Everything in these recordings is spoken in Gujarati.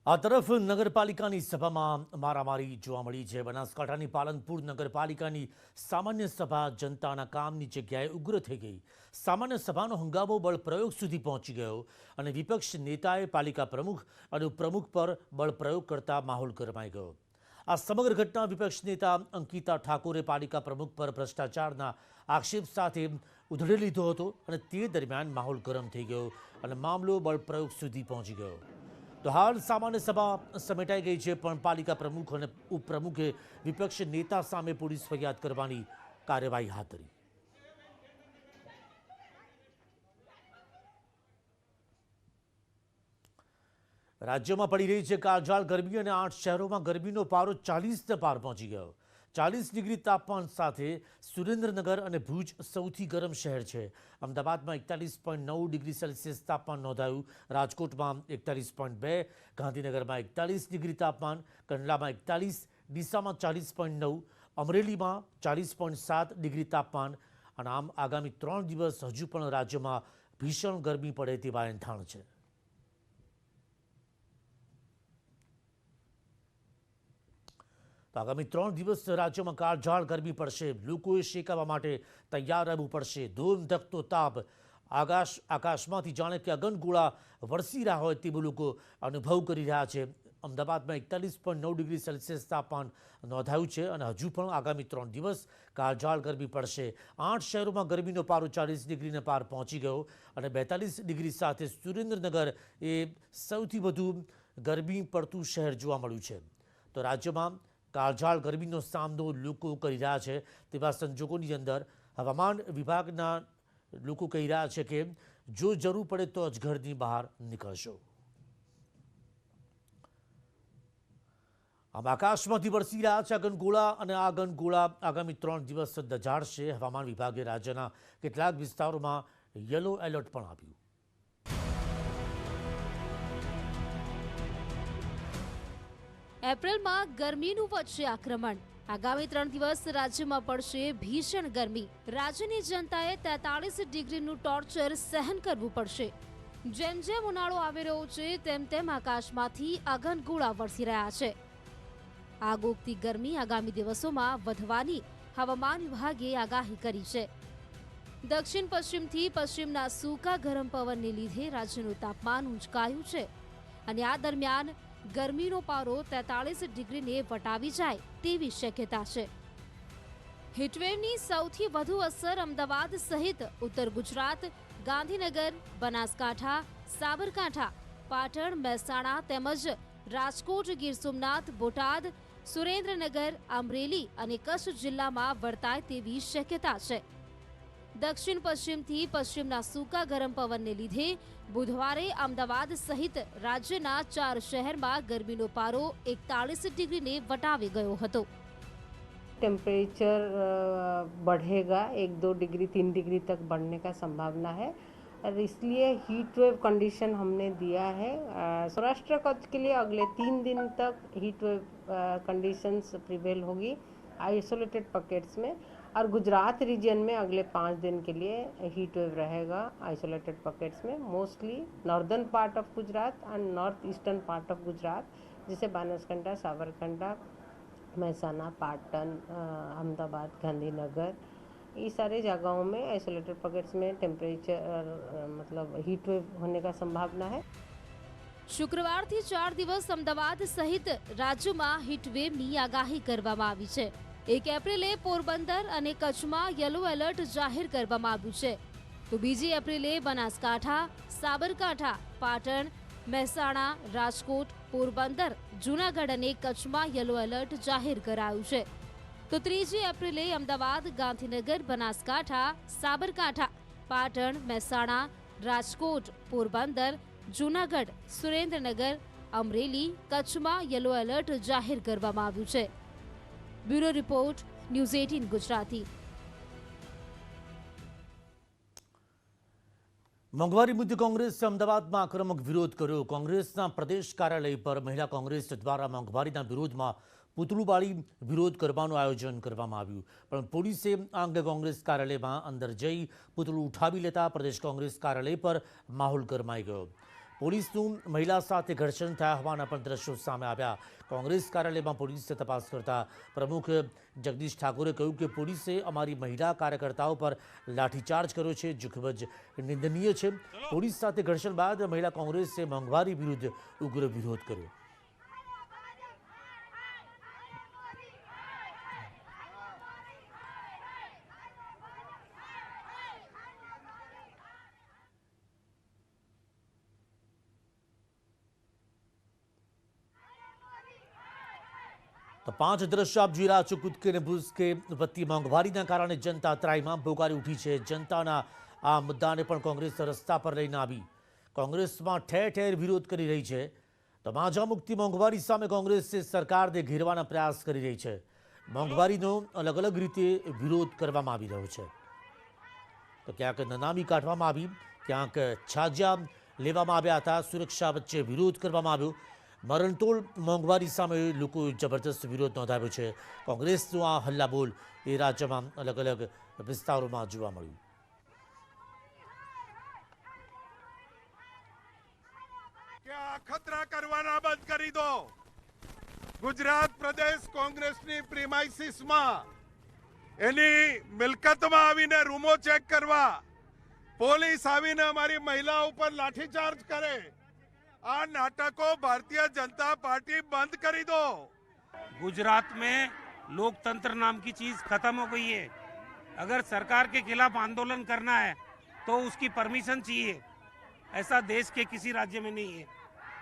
આ તરફ નગરપાલિકાની સભામાં મારામારી જોવા મળી છે। બનાસકાંઠાની પાલનપુર નગરપાલિકાની સામાન્ય સભા જનતાના કામની જગ્યાએ ઉગ્ર થઈ ગઈ। સામાન્ય સભાનો હંગામો બળપ્રયોગ સુધી પહોંચી ગયો અને વિપક્ષ નેતાએ પાલિકા પ્રમુખ અને ઉપપ્રમુખ પર બળપ્રયોગ કરતા માહોલ ગરમાઈ ગયો। આ સમગ્ર ઘટના વિપક્ષ નેતા અંકિતા ઠાકોરે પાલિકા પ્રમુખ પર ભ્રષ્ટાચારના આક્ષેપ સાથે ઉધડી લીધો હતો અને તે દરમિયાન માહોલ ગરમ થઈ ગયો અને મામલો બળપ્રયોગ સુધી પહોંચી ગયો। તો હાલ સામાન્ય સભા સમેટાઈ ગઈ છે, પણ પાલિકા પ્રમુખ અને ઉપપ્રમુખે વિપક્ષ નેતા સામે પોલીસ ફરિયાદ કરવાની કાર્યવાહી હાથ ધરી। રાજ્યમાં પડી રહી છે કાળઝાળ ગરમી અને 8 શહેરોમાં ગરમીનો પારો 40ને પાર પહોંચી ગયો। 40 ડિગ્રી તાપમાન સાથે સુરેન્દ્રનગર અને ભુજ સૌથી ગરમ શહેર છે। અમદાવાદમાં 41.9 ડિગ્રી સેલ્સિયસ તાપમાન નોંધાયું। રાજકોટમાં 41.2, ગાંધીનગરમાં 41 ડિગ્રી તાપમાન, કંડલામાં 41, ડીસામાં 40.9, અમરેલીમાં 40.7 ડિગ્રી તાપમાન। અને આમ આગામી 3 દિવસ હજુ પણ રાજ્યમાં ભીષણ ગરમી પડે તેવા એંધાણ છે। તો આગામી 3 દિવસ રાજ્યમાં કાળઝાળ ગરમી પડશે। લોકોએ શેકાવા માટે તૈયાર રહેવું પડશે। ધોમધખતો તાપ આકાશમાંથી જાણે કે અગનગોળા વરસી રહ્યા હોય તેવું લોકો અનુભવ કરી રહ્યા છે। અમદાવાદમાં 41.9 ડિગ્રી સેલ્સિયસ તાપમાન નોંધાયું છે અને હજુ પણ આગામી 3 દિવસ કાળઝાળ ગરમી પડશે। 8 શહેરોમાં ગરમીનો પારો 40 ડિગ્રીને પાર પહોંચી ગયો અને 42 ડિગ્રી સાથે સુરેન્દ્રનગર એ સૌથી વધુ ગરમી પડતું શહેર જોવા મળ્યું છે। તો રાજ્યમાં કાળઝાળ ગરમીનો સામનો લોકો કરી રહ્યા છે તેવા સંજોગોની અંદર હવામાન વિભાગના લોકો કહી રહ્યા છે કે જો જરૂર પડે તો જ ઘરની બહાર નીકળશો। આમ આકાશમાંથી વરસી રહ્યા છે અગનગોળા અને આ અગનગોળા આગામી 3 દિવસ દઝાડશે। હવામાન વિભાગે રાજ્યના કેટલાક વિસ્તારોમાં યલો એલર્ટ પણ આપ્યું। એપ્રિલમાં ગરમીનું વધશે આક્રમણ। આગામી 3 દિવસ રાજ્યમાં પડશે ભીષણ ગરમી। રાજ્યની જનતાએ 43 ડિગ્રીનું ટોર્ચર સહન કરવું પડશે। જેમ જેમ ઉનાળો આવી રહ્યો છે તેમ તેમ આકાશમાંથી અગનગોળા વરસી રહ્યા છે। આગ ઓગતી ગરમી આગામી દિવસોમાં વધવાની હવામાન વિભાગે આગાહી કરી છે। દક્ષિણ પશ્ચિમથી પશ્ચિમના સૂકા ગરમ પવનને લીધે રાજ્યનું તાપમાન ઊંચકાયું છે અને આ દરમિયાન ગરમીનો પારો 43 ડિગ્રીને વટાવી જાય તેવી શક્યતા છે। હીટવેવની સૌથી વધુ અસર અમદાવાદ સહિત ઉત્તર ગુજરાત, ગાંધીનગર, બનાસકાંઠા, સાબરકાંઠા, પાટણ, મહેસાણા તેમજ રાજકોટ, ગીર સોમનાથ, બોટાદ, સુરેન્દ્રનગર, અમરેલી અને કચ્છ જિલ્લામાં વર્તાય તેવી શક્યતા છે। દક્ષિણ પશ્ચિમથી પશ્ચિમના સૂકા ગરમ પવનને લીધે બુધવારે અમદાવાદ સહિત રાજ્યના 4 શહેરમાં ગરમીનો પારો 41 ડિગ્રીને વટાવી ગયો હતો। टेम्परेचर बढ़ेगा, 1-2 डिग्री 3 डिग्री तक बढ़ने का संभावना है और इसलिए हीट वेव कंडीशन हमने दिया है। सौराष्ट्र कच्छ के लिए अगले 3 दिन तक हीट वेव कंडीशंस प्रिवेल होगी आइसोलेटेड पॉकेट्स में, और गुजरात रीजन में अगले 5 दिन के लिए हीट वेव रहेगा आइसोलेटेड पॉकेट्स में। Mostly northern part of Gujarat and north eastern part of Gujarat, जैसे बनासकांठा, साबरकांठा, महसाना, पाटन, अहमदाबाद, गांधीनगर, ये सारे जगहों में आइसोलेटेड पॉकेट्स में टेम्परेचर मतलब हीट वेव होने का संभावना है। શુક્રવારથી 4 દિવસ અમદાવાદ સહિત રાજ્યમાં હીટવેવની આગાહી કરવામાં આવી છે। 1 એપ્રિલે પોરબંદર અને કચ્છમાં યલો એલર્ટ જાહેર કરવામાં આવ્યું છે, તો 2 એપ્રિલે બનાસકાંઠા, સાબરકાંઠા, પાટણ, મહેસાણા, રાજકોટ, પોરબંદર, જૂનાગઢ અને કચ્છમાં યલો એલર્ટ જાહેર કરાયું છે, તો 3 એપ્રિલે અમદાવાદ, ગાંધીનગર, બનાસકાંઠા, સાબરકાંઠા, પાટણ, મહેસાણા, રાજકોટ, પોરબંદર, જૂનાગઢ, સુરેન્દ્રનગર, અમરેલી, કચ્છમાં યલો એલર્ટ જાહેર કરવામાં આવ્યું છે। Bureau report, news 18 Gujarati. મોંઘવારી મુદ્દે કોંગ્રેસે અમદાવાદમાં આક્રમક વિરોધ કર્યો। કોંગ્રેસના પ્રદેશ કાર્યાલય પર મહિલા કોંગ્રેસ દ્વારા મોંઘવારીના વિરોધમાં પૂતળું બાળી વિરોધ કરવાનું આયોજન કરવામાં આવ્યું, પણ પોલીસે આ અંગે કોંગ્રેસ કાર્યાલયમાં અંદર જઈ પૂતળું ઉઠાવી લેતા પ્રદેશ કોંગ્રેસ કાર્યાલય પર માહોલ ગરમાઈ ગયો। પોલીસનું મહિલા સાથે ઘર્ષણ થયા હોવાના પણ દ્રશ્યો સામે આવ્યા. કોંગ્રેસ કાર્યાલયમાં પોલીસે તપાસ કરતા પ્રમુખ જગદીશ ઠાકોરે કહ્યું કે પોલીસે અમારી મહિલા કાર્યકર્તાઓ પર લાઠીચાર્જ કર્યો છે, જે ખૂબ જ નિંદનીય છે. પોલીસ સાથે ઘર્ષણ બાદ મહિલા કોંગ્રેસે મોંઘવારી વિરુદ્ધ ઉગ્ર વિરોધ કર્યો. તો 5 દ્રશ્ય આપ જોઈ રહ્યા છો. કૂદકે ને ભૂસકે વધતી મોંઘવારીના કારણે જનતા ત્રાહિમામ પોકારી ઉઠી છે. જનતાના આ મુદ્દાને પણ કોંગ્રેસ રસ્તા પર લઈને આવી. કોંગ્રેસમાં ઠેર ઠેર વિરોધ કરી રહી છે. તો માંજા મુક્તિ મોંઘવારી સામે કોંગ્રેસે સરકારને ઘેરવાના પ્રયાસ કરી રહી છે. મોંઘવારીનો અલગ અલગ રીતે વિરોધ કરવામાં આવી રહ્યો છે. તો ક્યાંક નનામી કાઢવામાં આવી, ક્યાંક છાજ્યા લેવામાં આવ્યા હતા. સુરક્ષા વચ્ચે વિરોધ કરવામાં આવ્યો. મરણતોલ મોંઘવારી સામે લોકોએ જબરદસ્ત વિરોધ નોંધાવ્યો છે. કોંગ્રેસનો આ હલ્લાબોલ એ રાજ્યમાં અલગ અલગ વિસ્તારોમાં જોવા મળ્યું. કે અખતરા કરવાના બંધ કરી દો. ગુજરાત પ્રદેશ કોંગ્રેસની પ્રીમાઇસીસમાં એની મિલકતમાં આવીને રૂમો ચેક કરવા, પોલીસ આવીને અમારી મહિલાઓ ઉપર લાઠીચાર્જ કરે, આ नाटको भारतीय जनता पार्टी बंद करी दो. गुजरात में लोकतंत्र नाम की चीज खत्म हो गई है. अगर सरकार के खिलाफ आंदोलन करना है तो उसकी परमिशन चाहिए. ऐसा देश के किसी राज्य में नहीं है.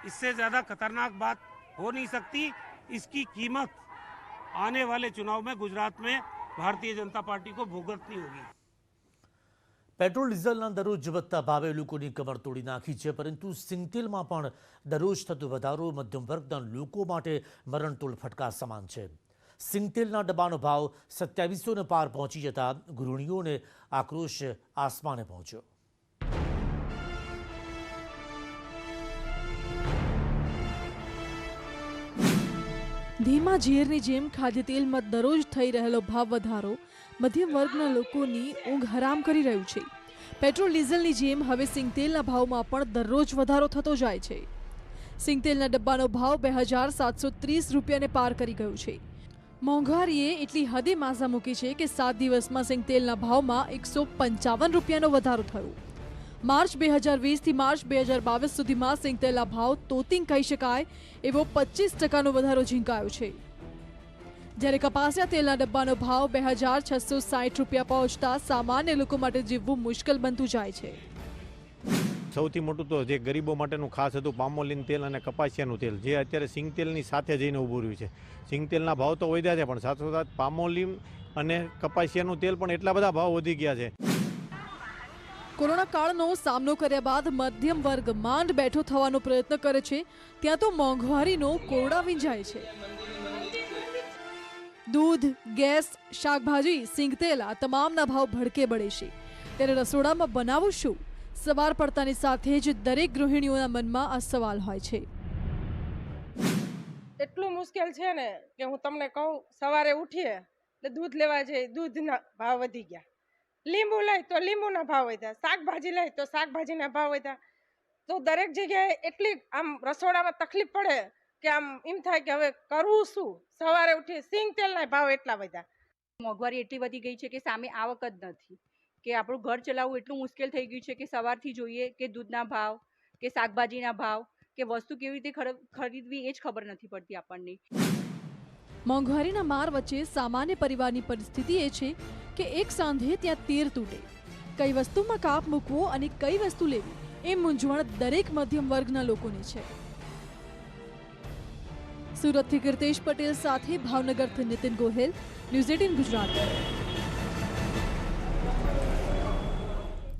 इससे ज्यादा खतरनाक बात हो नहीं सकती. इसकी कीमत आने वाले चुनाव में गुजरात में भारतीय जनता पार्टी को भुगतनी होगी. પેટ્રોલ ડીઝલના દરરોજ વધતા ભાવે લોકોની કમર તોડી નાખી છે. પરંતુ સિંગતેલમાં પણ દરરોજ થતો વધારો મધ્યમ વર્ગના લોકો માટે મરણતોલ ફટકા સમાન છે. સિંગતેલના ડબ્બાનો ભાવ 2700 પાર પહોંચી જતા ગૃહિણીઓને આક્રોશ આસમાને પહોંચ્યો. ધીમા ઝેરની જેમ ખાદ્યતેલમાં દરરોજ થઈ રહેલો ભાવ વધારો મધ્યમ વર્ગના લોકોની ઊંઘ હરામ કરી રહ્યું છે. પેટ્રોલ ડીઝલની જેમ હવે સિંગતેલના ભાવમાં પણ દરરોજ વધારો થતો જાય છે. સિંગતેલના ડબ્બાનો ભાવ 2730 રૂપિયાને પાર કરી ગયો છે. મોંઘવારીએ એટલી હદે માઝા મૂકી છે કે 7 દિવસમાં સિંગતેલના ભાવમાં 155 રૂપિયાનો વધારો થયો. માર્ચ 2020 થી માર્ચ 2022 સુધીમાં સિંગતેલના ભાવ તોતિંગ કહી શકાય એવો 25% વધારો ઝીંકાયો છે. જ્યારે કપાસિયા તેલના ડબ્બાનો ભાવ 2660 રૂપિયા પહોંચતા સામાન્ય લોકો માટે જીવવું મુશ્કેલ બનતું જાય છે. સૌથી મોટું તો જે ગરીબો માટેનું ખાસ હતું પામોલીન તેલ અને કપાસિયાનું તેલ, જે અત્યારે સિંગતેલની સાથે જઈને ઊભું રહ્યું છે. સિંગતેલના ભાવ તો વધ્યા છે, પણ સાથોસાથ પામોલીન અને કપાસિયાનું તેલ પણ એટલા બધા ભાવ વધી ગયા છે. કોરોના કાળનો સામનો કર્યા બાદ મધ્યમ વર્ગ માંડ બેઠો થવાનો પ્રયત્ન કરે છે, ત્યાં તો મોંઘવારીનો કોરડા વીંજાય છે. દૂધ, ગેસ, શાકભાજી, સિંગતેલ આ તમામના ભાવ ભડકે બળે છે. ત્યારે રસોડામાં બનાવું શું? સવાર પડતાની સાથે જ દરેક ગૃહિણીઓના મનમાં આ સવાલ હોય છે. એટલું મુશ્કેલ છે ને કે હું તમને કહું, સવારે ઉઠીએ એટલે દૂધ લેવા જઈએ, દૂધના ભાવ વધી ગયા. લીંબુ લઈ તો લીંબુના ભાવ વધ્યા, શાકભાજી લઈ તો શાકભાજીના ભાવ વધ્યા. તો દરેક જગ્યાએ એટલી આમ રસોડામાં તકલીફ પડે કે આમ એમ થાય કે હવે કરવું શું. સવારે ઉઠી સિંગતેલના ભાવ એટલા વધ્યા. મોંઘવારી એટલી વધી ગઈ છે કે સામે આવક જ નથી, કે આપણું ઘર ચલાવવું એટલું મુશ્કેલ થઈ ગયું છે કે સવારથી જોઈએ કે દૂધના ભાવ કે શાકભાજીના ભાવ કે વસ્તુ કેવી રીતે ખરીદવી એ જ ખબર નથી પડતી આપણને. મોંઘવારીના માર વચ્ચે સામાન્ય પરિવારની પરિસ્થિતિ એ છે કે એક સાંધે ત્યાં તીર તૂટે. કઈ વસ્તુમાં કાપ મૂકવો અને કઈ વસ્તુ લેવી એ મૂંઝવણ દરેક મધ્યમ વર્ગના લોકોને છે. સુરતથી કીર્તેશ પટેલ સાથે ભાવનગરથી નીતિન ગોહિલ, ન્યૂઝ 18 ગુજરાત.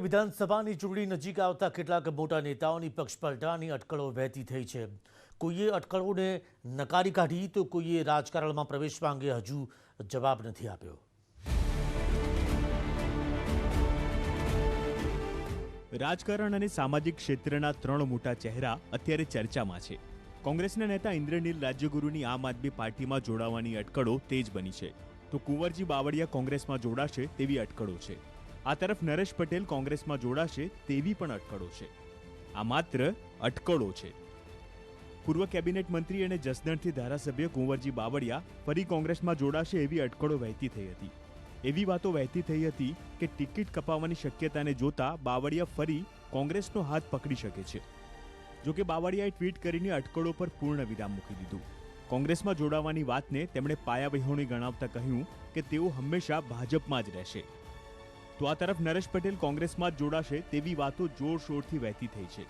વિધાનસભાની ચૂંટણી નજીક આવતા કેટલાક મોટા નેતાઓની પક્ષપલટાની અટકળો વહેતી થઈ છે. કોઈએ અટકળોને નકારી કાઢી તો કોઈએ રાજકારણમાં પ્રવેશવા અંગે હજુ જવાબ નથી આપ્યો. રાજકારણ અને સામાજિક ક્ષેત્રના 3 મોટા ચહેરા અત્યારે ચર્ચામાં છે. કોંગ્રેસના નેતા ઇન્દ્રનીલ રાજ્યગુરુની આમ આદમી પાર્ટીમાં જોડાવાની અટકળો તેજ બની છે, તો કુંવરજી બાવળિયા કોંગ્રેસમાં જોડાશે તેવી અટકળો છે. આ તરફ નરેશ પટેલ કોંગ્રેસમાં જોડાશે તેવી પણ અટકળો છે. આ માત્ર અટકળો છે. પૂર્વ કેબિનેટ મંત્રી અને જસદણથી ધારાસભ્ય કુંવરજી બાવળિયા ફરી કોંગ્રેસમાં જોડાશે એવી અટકળો વહેતી થઈ હતી. એવી વાતો વહેતી થઈ હતી કે ટિકિટ કપાવવાની શક્યતાને જોતા બાવળિયા ફરી કોંગ્રેસનો હાથ પકડી શકે છે. જોકે બાવળિયાએ ટ્વીટ કરીને અટકળો પર પૂર્ણ વિરામ મૂકી દીધું. કોંગ્રેસમાં જોડાવાની વાતને તેમણે પાયાવિહોણી ગણાવતા કહ્યું કે તેઓ હંમેશા ભાજપમાં જ રહેશે. તો આ તરફ નરેશ પટેલ કોંગ્રેસમાં જ જોડાશે તેવી વાતો જોરશોરથી વહેતી થઈ છે.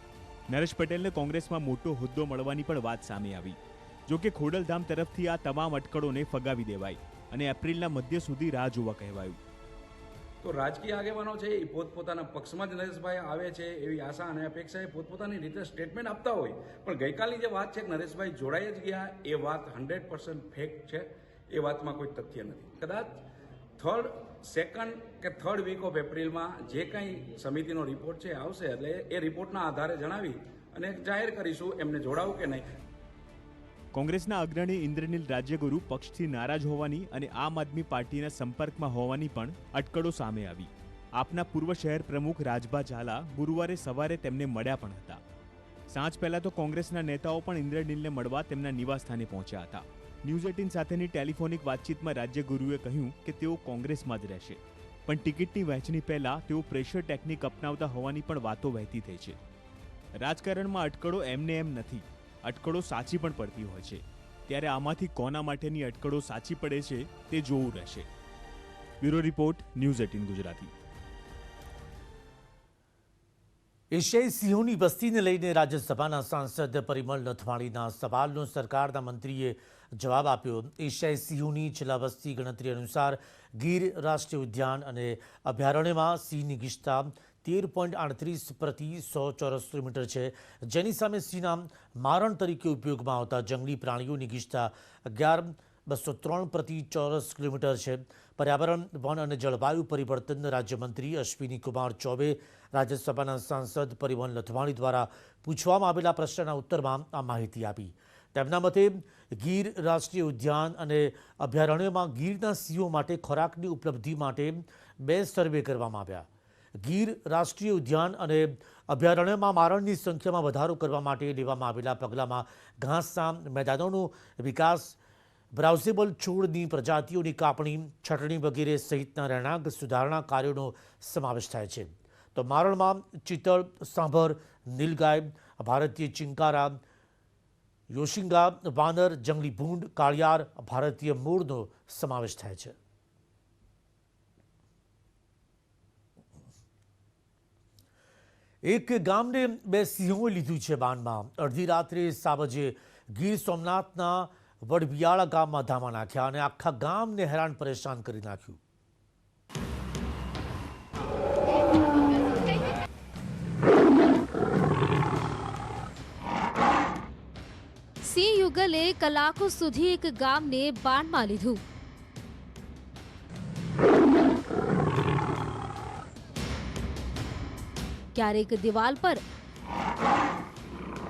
નરેશ પટેલને કોંગ્રેસમાં મોટો હોદ્દો મળવાની પણ વાત સામે આવી. જોકે ખોડલધામ તરફથી આ તમામ અટકળોને ફગાવી દેવાઈ અને એપ્રિલના મધ્ય સુધી રાહ જોવા કહેવાયું. તો રાજકીય આગેવાનો છે એ પોતપોતાના પક્ષમાં જ નરેશભાઈ આવે છે એવી આશા અને અપેક્ષાએ પોતપોતાની રીતે સ્ટેટમેન્ટ આપતા હોય, પણ ગઈકાલની જે વાત છે કે નરેશભાઈ જોડાઈ જ ગયા એ વાત 100% ફેક છે. એ વાતમાં કોઈ તથ્ય નથી. કદાચ થર્ડ વીક ઓફ એપ્રિલમાં જે કંઈ સમિતિનો રિપોર્ટ છે આવશે એટલે એ રિપોર્ટના આધારે જણાવી અને જાહેર કરીશું એમને જોડાવું કે નહીં. કોંગ્રેસના અગ્રણી ઇન્દ્રનીલ રાજ્યગુરુ પક્ષથી નારાજ હોવાની અને આમ આદમી પાર્ટીના સંપર્કમાં હોવાની પણ અટકળો સામે આવી. આપના પૂર્વ શહેર પ્રમુખ રાજભા ઝાલા ગુરુવારે સવારે તેમને મળ્યા પણ હતા. સાંજ પહેલા તો કોંગ્રેસના નેતાઓ પણ ઇન્દ્રનીલને મળવા તેમના નિવાસસ્થાને પહોંચ્યા હતા. ન્યૂઝ 18 સાથેની ટેલિફોનિક વાતચીતમાં રાજ્યગુરુએ કહ્યું કે તેઓ કોંગ્રેસમાં જ રહેશે, પણ ટિકિટની વહેંચણી પહેલા તેઓ પ્રેશર ટેકનિક અપનાવતા હોવાની પણ વાતો વહેતી થઈ છે. રાજકારણમાં અટકળો એમને એમ નથી, અટકળો સાચી પણ પડતી હોય છે. ત્યારે આમાંથી કોના માટેની અટકળો સાચી પડે છે તે જોવું રહેશે. Bureau report, news 18 Gujarati. એશિયાઈ સિંહોની વસ્તીને લઈને રાજ્યસભાના સાંસદ પરિમલ નથવાણીના સવાલનો સરકારના મંત્રીએ જવાબ આપ્યો. એશિયાઈ સિંહોની છેલ્લા વસ્તી ગણતરી અનુસાર ગીર રાષ્ટ્રીય ઉદ્યાન અને અભયારણ્યમાં સિંહની ગીચતા 13.38 પ્રતિ 100 ચોરસ કિલોમીટર છે, જેની સામે સિંહના મારણ તરીકે ઉપયોગમાં આવતા જંગલી પ્રાણીઓની ગીચતા 11,203 પ્રતિ ચોરસ કિલોમીટર છે. પર્યાવરણ, વન અને જળવાયુ પરિવર્તન રાજ્યમંત્રી અશ્વિની કુમાર ચૌબે રાજ્યસભાના સાંસદ પરિમલ નથવાણી દ્વારા પૂછવામાં આવેલા પ્રશ્નના ઉત્તરમાં આ માહિતી આપી. તેમના મતે ગીર રાષ્ટ્રીય ઉદ્યાન અને અભયારણ્યમાં ગીરના સિંહો માટે ખોરાકની ઉપલબ્ધિ માટે 2 સર્વે કરવામાં આવ્યા. ગીર રાષ્ટ્રીય ઉદ્યાન અને અભયારણ્યમાં મારણની સંખ્યામાં વધારો કરવા માટે લેવામાં આવેલા પગલામાં ઘાસના મેદાનોનો વિકાસ, બ્રાઉઝેબલ છોડની પ્રજાતિઓની કાપણી, છટણી વગેરે સહિતના રહેણાંક સુધારણા કાર્યોનો સમાવેશ થાય છે. તો મારણમાં ચિતળ, સાંભર, નીલગાય, ભારતીય ચિંકારા, યોશિંગા વાનર, જંગલી ભૂંડ, કાળિયાર, ભારતીય મૂળનો સમાવેશ થાય છે. એક ગામને 2 સિંહોએ લીધું છે બાનમાં. અડધી રાત્રે સાવજે ગીર સોમનાથના વડવિયાળા ગામમાં ધામા નાખ્યા અને આખા ગામને હેરાન પરેશાન કરી નાખ્યું. સિંહ યુગલે કલાકો સુધી એક ગામને બાનમાં લીધું. ક્યારેક દિવાલ પર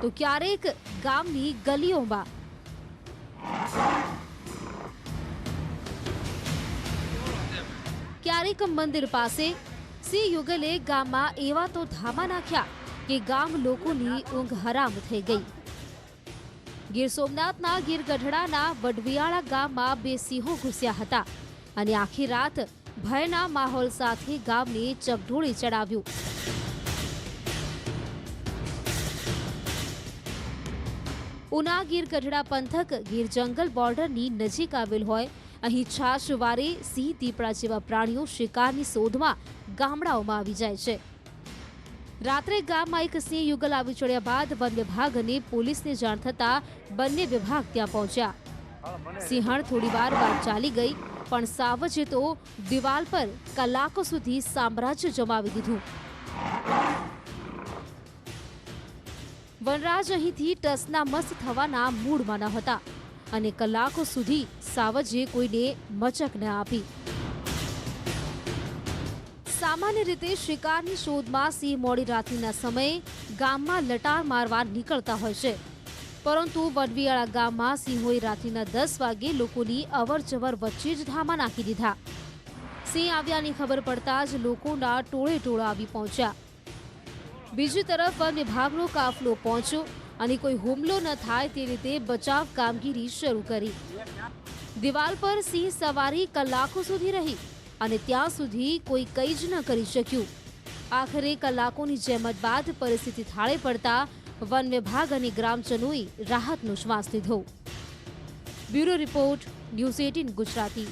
તો ક્યારેક ગામની ગલીઓમાં. ક્યારેક મંદિર પાસે. સિંહ યુગલે ગામમાં એવા તો ધામા નાખ્યા કે ગામ લોકોની ઊંઘ હરામ થઈ ગઈ. ગીર સોમનાથના ગીર ગઢડાના વડવિયાળા ગામમાં 2 સિંહો ઘૂસ્યા હતા અને આખી રાત ભયના માહોલ સાથે ગામને ચકડોળી ચડાવ્યું. ઉના ગીર ગઢડા પંથક ગીર જંગલ બોર્ડરની નજીક આવેલ હોય. અહીં છાશવારે સિંહ, દીપડા જેવા પ્રાણીઓ શિકારની શોધમાં ગામડાઓમાં આવી જાય છે. રાત્રે ગામમાં એક સિંહ યુગલ આવી ચડ્યા બાદ વન વિભાગ અને પોલીસને જાણ થતાં બંને વિભાગ ત્યાં પહોંચ્યા. સિંહણ થોડી વાર બાદ ચાલી ગઈ, પણ સાવજે તો દિવાલ પર કલાકો સુધી સામ્રાજ્ય જમાવી દીધું. વનરાજ અહીંથી ટસના મસ થવાના મૂડમાં ન હતા અને કલાકો સુધી સાવજે કોઈને મચક ન આપી. સામાન્ય રીતે શિકારની શોધમાં સિંહ મોડી રાત્રિના સમયે ગામમાં લટાર મારવા નીકળતા હોય છે, પરંતુ વડવિયાળા ગામમાં સિંહોએ રાત્રિના 10 વાગે લોકોની અવરજવર વચ્ચે જ ધામા નાખી દીધા. સિંહ આવ્યાની ખબર પડતા જ લોકોના ટોળે ટોળા આવી પહોંચ્યા. બીજી તરફ વન વિભાગનો કાફલો પહોંચ્યો અને કોઈ હુમલો ન થાય તે રીતે બચાવ કામગીરી શરૂ કરી. દિવાલ પર સિંહ સવારી કલાકો સુધી રહી અને ત્યાં સુધી કોઈ કંઈ જ ન કરી શક્યું. આખરે કલાકોની જહેમત બાદ પરિસ્થિતિ થાળે પડતા વન વિભાગ અને ગ્રામજનોએ રાહતનો શ્વાસ લીધો. Bureau report, news 18 Gujarati.